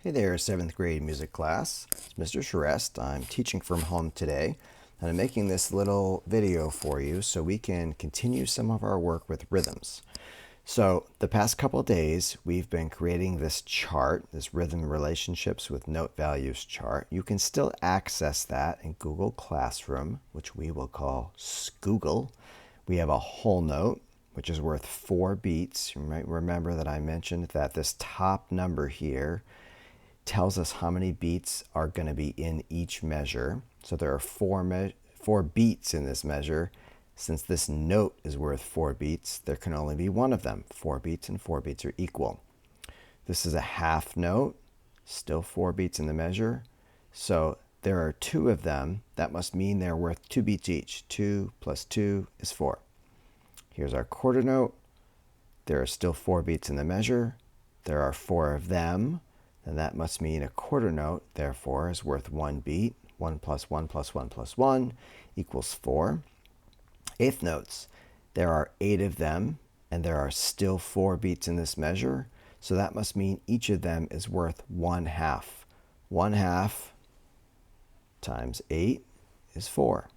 Hey there, 7th grade music class. It's Mr. Shrest. I'm teaching from home today, and I'm making this little video for you so we can continue some of our work with rhythms. So the past couple of days, we've been creating this chart, this rhythm relationships with note values chart. You can still access that in Google Classroom, which we will call Scoogle. We have a whole note, which is worth 4 beats. You might remember that I mentioned that this top number here tells us how many beats are going to be in each measure. So there are four beats in this measure. Since this note is worth 4 beats, there can only be one of them. 4 beats and 4 beats are equal. This is a half note, still 4 beats in the measure. So there are 2 of them. That must mean they're worth 2 beats each. 2 plus 2 is 4. Here's our quarter note. There are still 4 beats in the measure. There are 4 of them. And that must mean a quarter note, therefore, is worth 1 beat. 1 plus 1 plus 1 plus 1 equals 4. Eighth notes, there are 8 of them, and there are still 4 beats in this measure. So that must mean each of them is worth 1 half. 1 half times 8 is 4.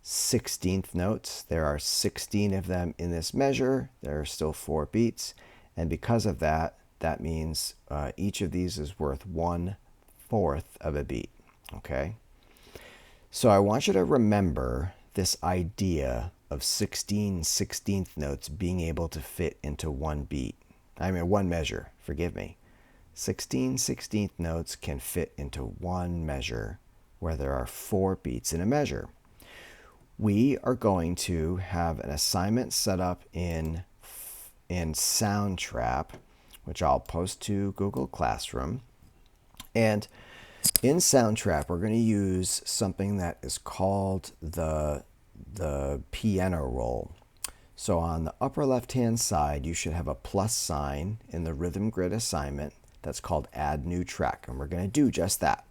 16th notes, there are 16 of them in this measure. There are still 4 beats. And because of that, that means each of these is worth 1/4 of a beat, okay? So I want you to remember this idea of 16 16th notes being able to fit into one measure, forgive me. 16 16th notes can fit into one measure where there are 4 beats in a measure. We are going to have an assignment set up in Soundtrap, which I'll post to Google Classroom. And in Soundtrap, we're going to use something that is called the piano roll. So on the upper left-hand side, you should have a plus sign in the rhythm grid assignment that's called Add New Track, and we're going to do just that.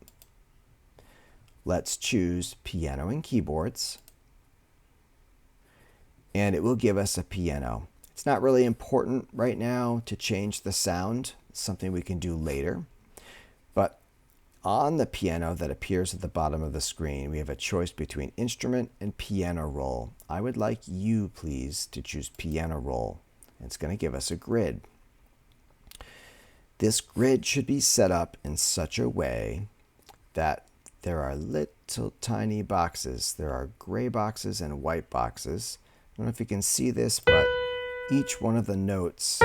Let's choose Piano and Keyboards, and it will give us a piano. It's not really important right now to change the sound. It's something we can do later. But on the piano that appears at the bottom of the screen, we have a choice between instrument and piano roll. I would like you, please, to choose piano roll. It's going to give us a grid. This grid should be set up in such a way that there are little tiny boxes. There are gray boxes and white boxes. I don't know if you can see this, but each one of the notes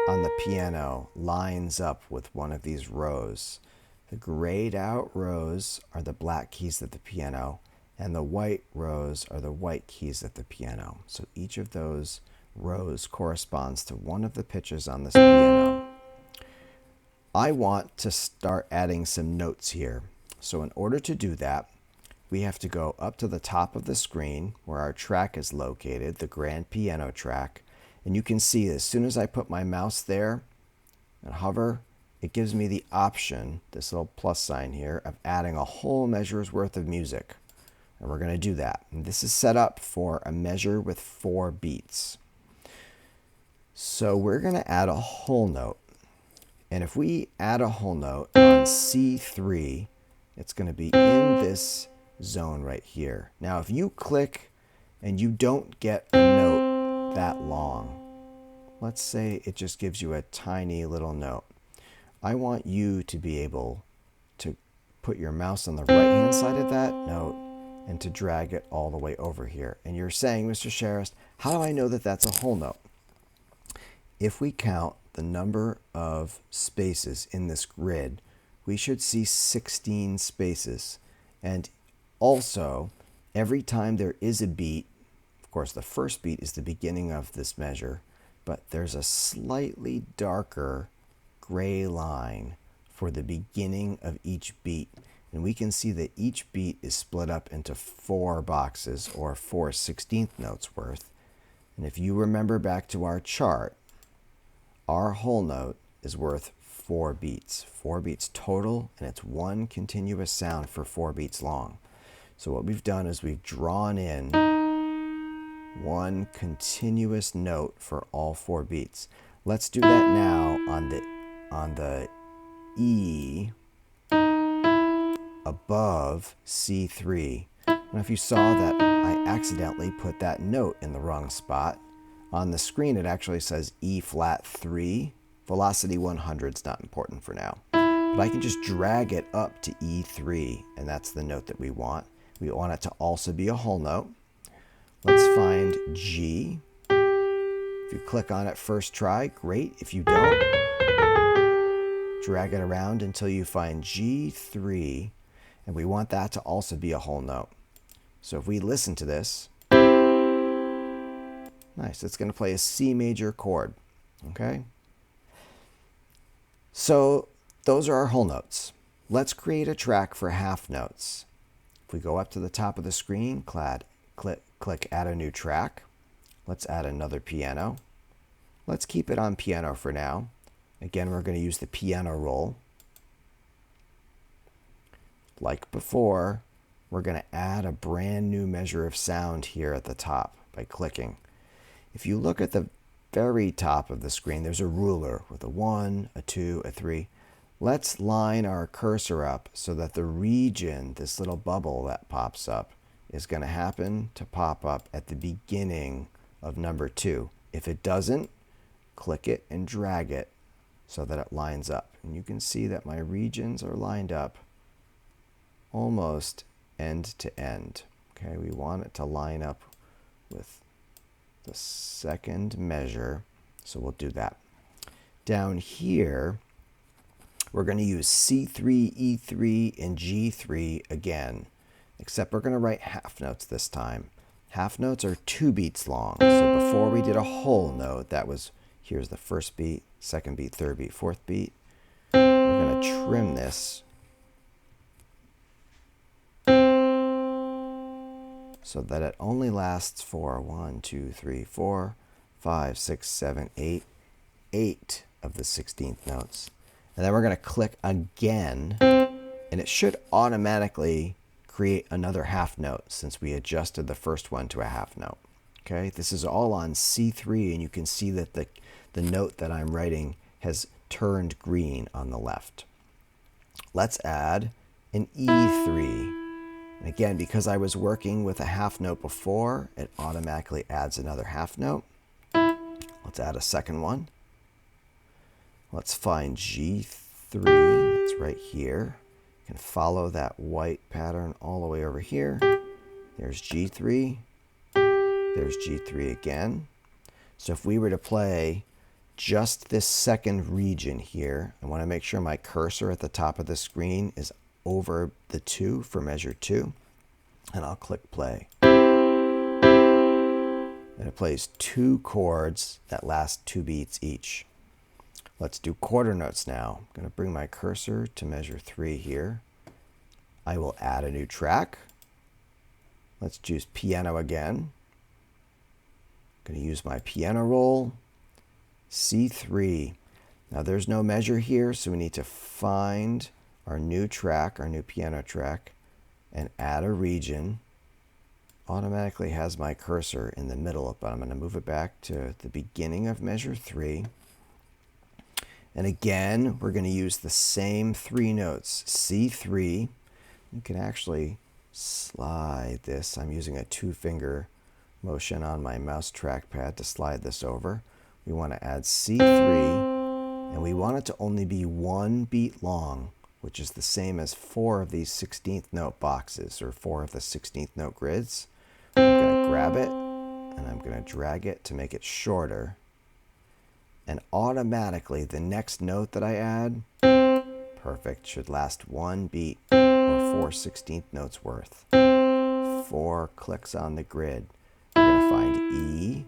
on the piano lines up with one of these rows. The grayed out rows are the black keys of the piano, and the white rows are the white keys of the piano. So each of those rows corresponds to one of the pitches on this piano. I want to start adding some notes here. So in order to do that, we have to go up to the top of the screen where our track is located, the grand piano track. And you can see as soon as I put my mouse there and hover, it gives me the option, this little plus sign here, of adding a whole measure's worth of music. And we're going to do that. And this is set up for a measure with 4 beats. So we're going to add a whole note. And if we add a whole note on C3, it's going to be in this zone right here. Now, if you click and you don't get a note that long, let's say it just gives you a tiny little note, I want you to be able to put your mouse on the right hand side of that note and to drag it all the way over here. And you're saying, Mr. Sharist, how do I know that that's a whole note? If we count the number of spaces in this grid, we should see 16 spaces. And also, every time there is a beat, of course, the first beat is the beginning of this measure, but there's a slightly darker gray line for the beginning of each beat. And we can see that each beat is split up into 4 boxes, or 4 16th notes worth. And if you remember back to our chart, our whole note is worth 4 beats. 4 beats total, and it's one continuous sound for 4 beats long. So what we've done is we've drawn in one continuous note for all 4 beats. Let's do that now on the E above C3. I don't know if you saw that I accidentally put that note in the wrong spot. On the screen, it actually says E flat 3. Velocity 100 is not important for now. But I can just drag it up to E3, and that's the note that we want. We want it to also be a whole note. Let's find G. If you click on it first try, great. If you don't, drag it around until you find G3, and we want that to also be a whole note. So if we listen to this, nice, it's going to play a C major chord, okay? So those are our whole notes. Let's create a track for half notes. If we go up to the top of the screen, click Add a New Track. Let's add another piano. Let's keep it on piano for now. Again, we're going to use the piano roll. Like before, we're going to add a brand new measure of sound here at the top by clicking. If you look at the very top of the screen, there's a ruler with a 1, a 2, a 3. Let's line our cursor up so that the region, this little bubble that pops up, is going to happen to pop up at the beginning of number 2. If it doesn't, click it and drag it so that it lines up. And you can see that my regions are lined up almost end to end. Okay, we want it to line up with the second measure, so we'll do that. Down here, we're going to use C3, E3, and G3 again, except we're going to write half notes this time. Half notes are 2 beats long, so before we did a whole note, that was, here's the first beat, second beat, third beat, fourth beat. We're going to trim this so that it only lasts for 1, 2, 3, 4, 5, 6, 7, 8, 8 of the 16th notes. And then we're going to click again, and it should automatically create another half note since we adjusted the first one to a half note. Okay, this is all on C3, and you can see that the note that I'm writing has turned green on the left. Let's add an E3. And again, because I was working with a half note before, it automatically adds another half note. Let's add a second one. Let's find G3. It's right here. You can follow that white pattern all the way over here. There's G3. There's G3 again. So if we were to play just this second region here, I want to make sure my cursor at the top of the screen is over the 2 for measure 2, and I'll click play. And it plays 2 chords that last 2 beats each. Let's do quarter notes now. I'm going to bring my cursor to measure 3 here. I will add a new track. Let's choose piano again. I'm going to use my piano roll, C3. Now there's no measure here, so we need to find our new track, our new piano track, and add a region. Automatically has my cursor in the middle, but I'm going to move it back to the beginning of measure 3. And again, we're going to use the same 3 notes, C3. You can actually slide this. I'm using a 2-finger motion on my mouse trackpad to slide this over. We want to add C3, and we want it to only be 1 beat long, which is the same as 4 of these 16th note boxes, or 4 of the 16th note grids. I'm going to grab it, and I'm going to drag it to make it shorter. And automatically, the next note that I add, perfect, should last 1 beat, or 4 16th notes worth. 4 clicks on the grid. We're going to find E.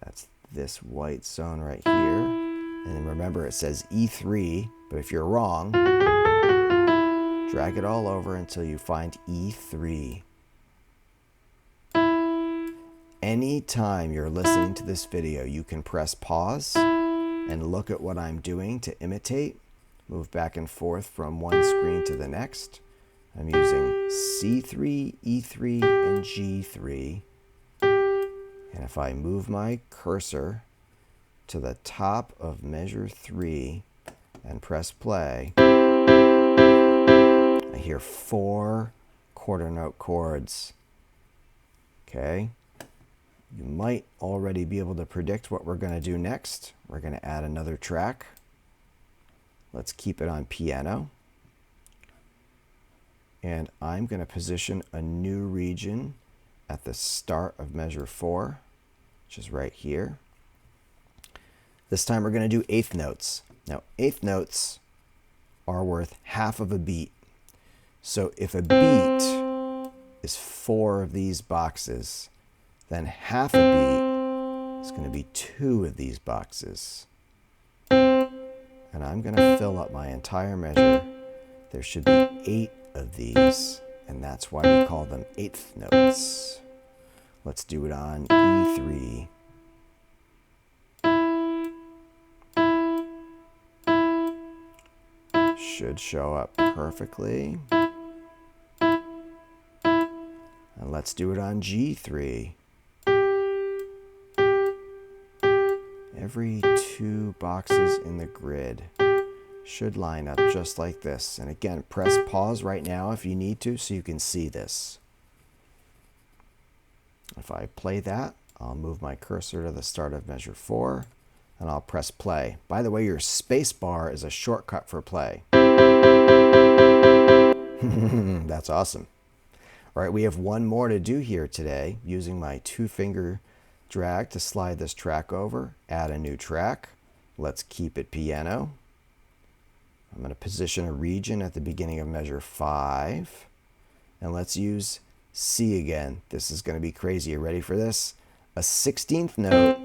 That's this white zone right here. And then remember, it says E3, but if you're wrong, drag it all over until you find E3. Anytime you're listening to this video, you can press pause and look at what I'm doing to imitate. Move back and forth from one screen to the next. I'm using C3, E3, and G3. And if I move my cursor to the top of measure 3, and press play, I hear 4 quarter note chords. Okay, you might already be able to predict what we're going to do next. We're going to add another track. Let's keep it on piano. And I'm going to position a new region at the start of measure 4, which is right here. This time we're going to do eighth notes. Now, eighth notes are worth half of a beat. So if a beat is 4 of these boxes, then half a beat is going to be 2 of these boxes. And I'm going to fill up my entire measure. There should be 8 of these, and that's why we call them eighth notes. Let's do it on E3. Should show up perfectly. And let's do it on G3. Every 2 boxes in the grid should line up just like this. And again, press pause right now if you need to so you can see this. If I play that, I'll move my cursor to the start of measure 4 and I'll press play. By the way, your space bar is a shortcut for play. That's awesome. All right, we have one more to do here today using my 2-finger drag to slide this track over, add a new track. Let's keep it piano. I'm going to position a region at the beginning of measure 5. And let's use C again. This is going to be crazy. You ready for this? A 16th note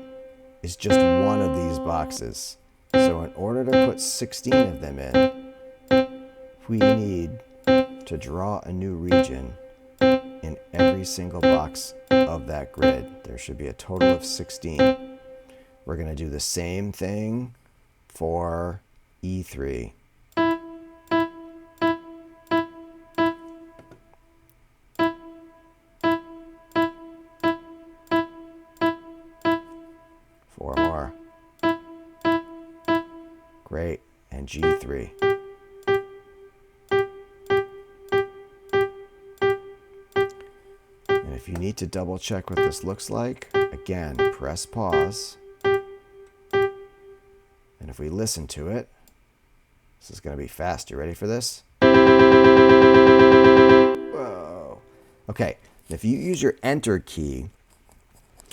is just one of these boxes. So in order to put 16 of them in, we need to draw a new region in every single box of that grid. There should be a total of 16. We're going to do the same thing for E3. Four more. Great. And G3. And if you need to double check what this looks like, again, press pause. And if we listen to it, this is going to be fast. You ready for this? Whoa. Okay, if you use your Enter key,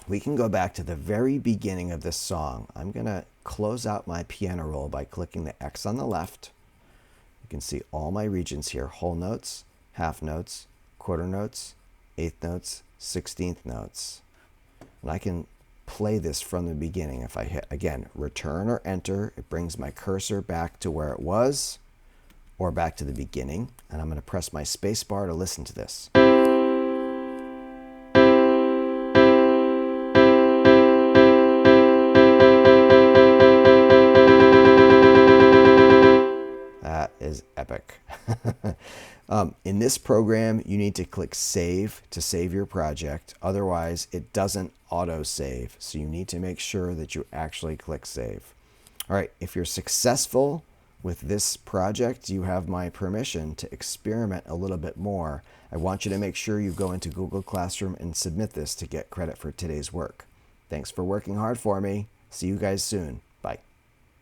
we can go back to the very beginning of this song. I'm going to close out my piano roll by clicking the X on the left. You can see all my regions here: whole notes, half notes, quarter notes, eighth notes, 16th notes. And I can play this from the beginning. If I hit, again, return or enter, it brings my cursor back to where it was or back to the beginning. And I'm going to press my space bar to listen to this. That is epic. In this program, you need to click Save to save your project. Otherwise, it doesn't auto-save. So you need to make sure that you actually click Save. All right, if you're successful with this project, you have my permission to experiment a little bit more. I want you to make sure you go into Google Classroom and submit this to get credit for today's work. Thanks for working hard for me. See you guys soon.